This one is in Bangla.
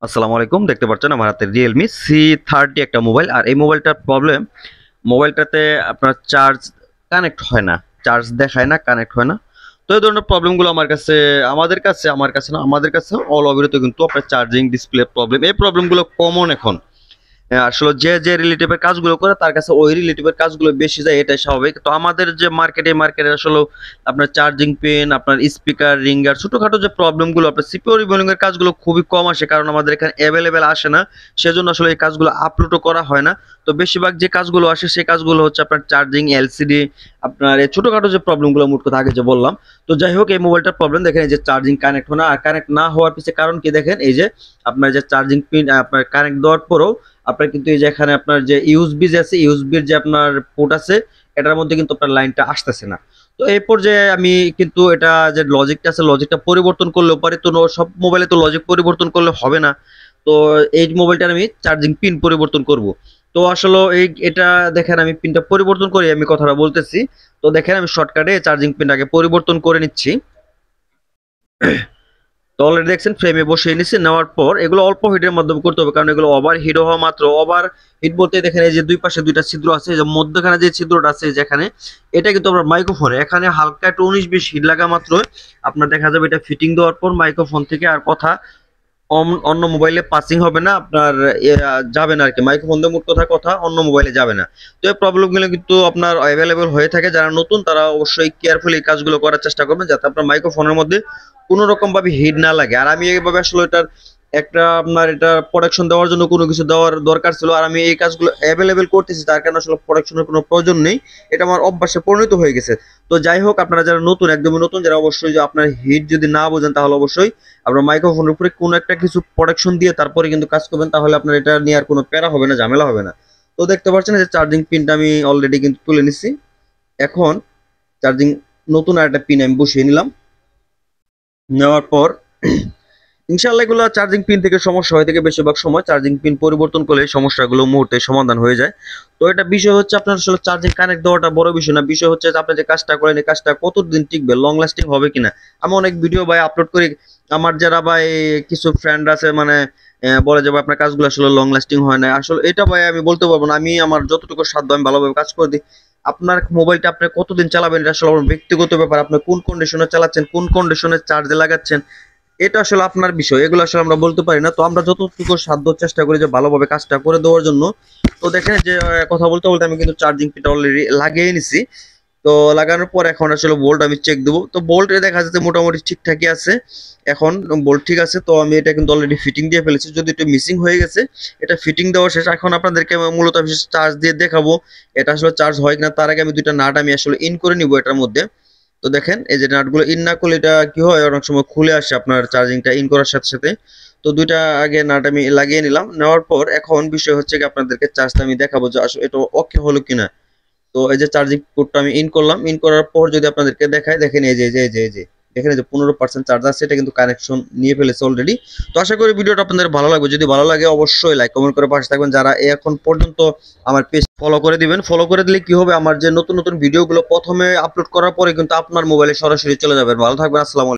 আসসালামু আলাইকুম। দেখতে পাচ্ছেন আমার হাতে Realme C30 একটা মোবাইল। আর এই মোবাইলটার প্রবলেম, মোবাইলটাতে আপনার চার্জ কানেক্ট হয় না, চার্জ দেখায় না, কানেক্ট হয় না। তো এই ধরনের প্রবলেমগুলো আমার কাছে না, আমাদের কাছে অল ওভারতে কিন্তু আপনার চার্জিং ডিসপ্লে প্রবলেম, এই প্রবলেমগুলো কমন এখন। আসলে যে রিলেটিভের কাজগুলো করে তার কাছে ওই রিলেটিভের কাজগুলো বেশি যায়, এটাই স্বাভাবিক। তো আমাদের যে মার্কেটে আসলে আপনার চার্জিং পিন, আপনার স্পিকার, রিঙ্গার, ছোটখাটো যে প্রবলেমগুলো, আপনার সিপিইউ রিবলিং এর কাজগুলো খুবই কম আসে, কারণ আমাদের এখানে অ্যাভেলেবেল আসে না। সেজন্য আসলে এই কাজগুলো আপলোডও করা হয় না। তো বেশিরভাগ যে কাজগুলো আসে সেই কাজগুলো হচ্ছে আপনার চার্জিং, এলসিডি, আপনার এই ছোটখাটো যে প্রবলেমগুলো মোট কথা আগে যে বললাম। তো যাই হোক, এই মোবাইলটার প্রবলেম দেখেন, এই যে চার্জিং কানেক্ট হয় না। আর কানেক্ট না হওয়ার পিছনে কারণ কি দেখেন, এই যে আপনার যে চার্জিং পিন আপনার কানেক্ট দেওয়ার পরেও আপনার কিন্তু এই যে এখানে আপনার যে ইউএসবি যে আছে, ইউএসবির যে আপনার পোর্ট আছে, এটার মধ্যে কিন্তু আপনার লাইনটা আসতেছে না। তো এই পর্যায়ে আমি কিন্তু এটা যে লজিকটা আছে, লজিকটা পরিবর্তন করলেও পারি। তো সব মোবাইলে তো লজিক পরিবর্তন করলে হবে না। তো এই মোবাইলটার আমি চার্জিং পিন পরিবর্তন করব। তো আসলে এটা দেখেন, আমি পিনটা পরিবর্তন করে আমি কথাটা বলতেছি। তো দেখেন, আমি শর্টকাটে চার্জিং পিনটাকে পরিবর্তন করে নিচ্ছি। তো অলরেডি দেখছেন ফ্রেমে বসিয়ে নিচ্ছে। নেওয়ার পর এগুলো অল্প হিটের মাধ্যমে করতে হবে, কারণ এগুলো ওভার হিট হওয়া মাত্র, ওভার হিট বলতে দেখেন এই যে দুই পাশে দুইটা ছিদ্র আছে, এই যে মধ্যখানে যে ছিদ্রটা আছে যেখানে, এটা কিন্তু আপনার মাইক্রোফোনে এখানে হালকা একটু 19-20 হিট লাগা মাত্র আপনার দেখা যাবে এটা ফিটিং দেওয়ার পর মাইক্রোফোন থেকে আর কথা অন্য মোবাইলে পাসিং হবে না, আপনার যাবে না আর কি। মাইক্রোফোন দিয়ে মোট কথা অন্য মোবাইলে যাবে না। তো এই প্রবলেমগুলো কিন্তু আপনার অ্যাভেলেবেল হয়ে থাকে। যারা নতুন তারা অবশ্যই কেয়ারফুলি কাজগুলো করার চেষ্টা করবেন, যাতে আপনার মাইক্রোফোনের মধ্যে কোনো রকম ভাবে হিট না লাগে। আর আমি এইভাবে আসলে এটার একটা আপনার এটা প্রোটেকশন দেওয়ার জন্য কোনো কিছু দেওয়ার দরকার ছিল, আর আমি এই কাজগুলো অ্যাভেলেবেল করতেছি, তার কারণে আসলে প্রোটেকশনের কোনো প্রয়োজন নেই। এটা আমার অভ্যাসে পরিণত হয়ে গেছে। তো যাই হোক, আপনারা যারা নতুন, একদমই নতুন, যারা অবশ্যই যে আপনার হিট যদি না বোঝেন, তাহলে অবশ্যই আপনার মাইক্রোফোনের উপরে কোনো একটা কিছু প্রোটেকশন দিয়ে তারপরে কিন্তু কাজ করবেন, তাহলে আপনার এটা নিয়ে আর কোনো প্যারা হবে না, ঝামেলা হবে না। তো দেখতে পাচ্ছেন যে চার্জিং পিনটা আমি অলরেডি কিন্তু তুলে নিচ্ছি। এখন চার্জিং নতুন আর একটা পিন আমি বসিয়ে নিলাম। নেওয়ার পর ইনশাআল্লাহ এগুলো চার্জিং পিন থেকে সমস্যা হয়ে থাকে, বেশিরভাগ সময় চার্জিং পিন পরিবর্তন করলে এই সমস্যাগুলো মুহূর্তে সমাধান হয়ে যায়। তো এটা বিষয় হচ্ছে আপনার আসলে চার্জিং কানেক্ট দেওয়াটা বড় বিষয় না, বিষয় হচ্ছে যে আপনি যে কাজটা করেন এই কাজটা কতদিন টিকবে, লং লাস্টিং হবে কিনা। আমি অনেক ভিডিও ভাই আপলোড করি, আমার যারা ভাই কিছু ফ্রেন্ড আছে মানে বলে যে ভাই আপনার কাজগুলো আসলে লং লাস্টিং হয় না। আসলে এটা ভাই আমি বলতে পারবো না, আমি আমার যতটুকু সাধ্য আমি ভালোভাবে কাজ করে দিই। আপনার মোবাইলটা আপনি কতদিন চালাবেন এটা আসলে আপনার ব্যক্তিগত ব্যাপার। আপনি কোন কন্ডিশনে চালাচ্ছেন, কোন কন্ডিশনে চার্জে লাগাচ্ছেন, এটা আসলে আপনার বিষয়, এগুলো আসলে আমরা বলতে পারি না। তো আমরা যতটুকু সাধ্য চেষ্টা করি যে ভালোভাবে কাজটা করে দেওয়ার জন্য। তো দেখেন যে কথা বলতে বলতে আমি কিন্তু চার্জিং পিনটা অলরেডি লাগিয়ে নিছি। তো লাগানোর পর এখন আসলে বোল্ট আমি চেক দেবো। তো বোল্ট দেখা যাচ্ছে মোটামুটি ঠিকঠাকই আছে, এখন বোল্ট ঠিক আছে। তো আমি এটা কিন্তু অলরেডি ফিটিং দিয়ে ফেলেছি, যদি একটু মিসিং হয়ে গেছে। এটা ফিটিং দেওয়া শেষ, এখন আপনাদেরকে মূলত আমি চার্জ দিয়ে দেখাবো এটা আসলে চার্জ হয় কিনা। তার আগে আমি দুইটা নাট আমি আসলে ইন করে নিব এটার মধ্যে। তো দেখেন এই যে নাটগুলো ইন না করলে এটা কি হয়, অনেক সময় খুলে আসে আপনার চার্জিংটা ইন করার সাথে সাথে। তো দুইটা আগে নাট আমি লাগিয়ে নিলাম। নেওয়ার পর এখন বিষয় হচ্ছে কি, আপনাদেরকে চার্জটা আমি দেখাবো যে আসলে এটা ওকে হলো কিনা। তো এই যে চার্জিং পোর্টটা আমি ইন করলাম, ইন করার পর যদি আপনাদেরকে দেখাই, দেখেন এই যে দেখেন এই যে 15% চার্জ আছে, এটা কিন্তু কানেকশন নিয়ে ফেলেছে অলরেডি। তো আশা করি ভিডিওটা আপনাদের ভালো লাগবে, যদি ভালো লাগে অবশ্যই লাইক কমেন্ট করে পাশে থাকবেন। যারা এখন পর্যন্ত আমার পেজ ফলো করে দিবেন, ফলো করে দিলে কি হবে, আমার যে নতুন নতুন ভিডিওগুলো প্রথমে আপলোড করার পরে কিন্তু আপনার মোবাইলে সরাসরি চলে যাবে। ভালো থাকবেন, আসসালামু আলাইকুম।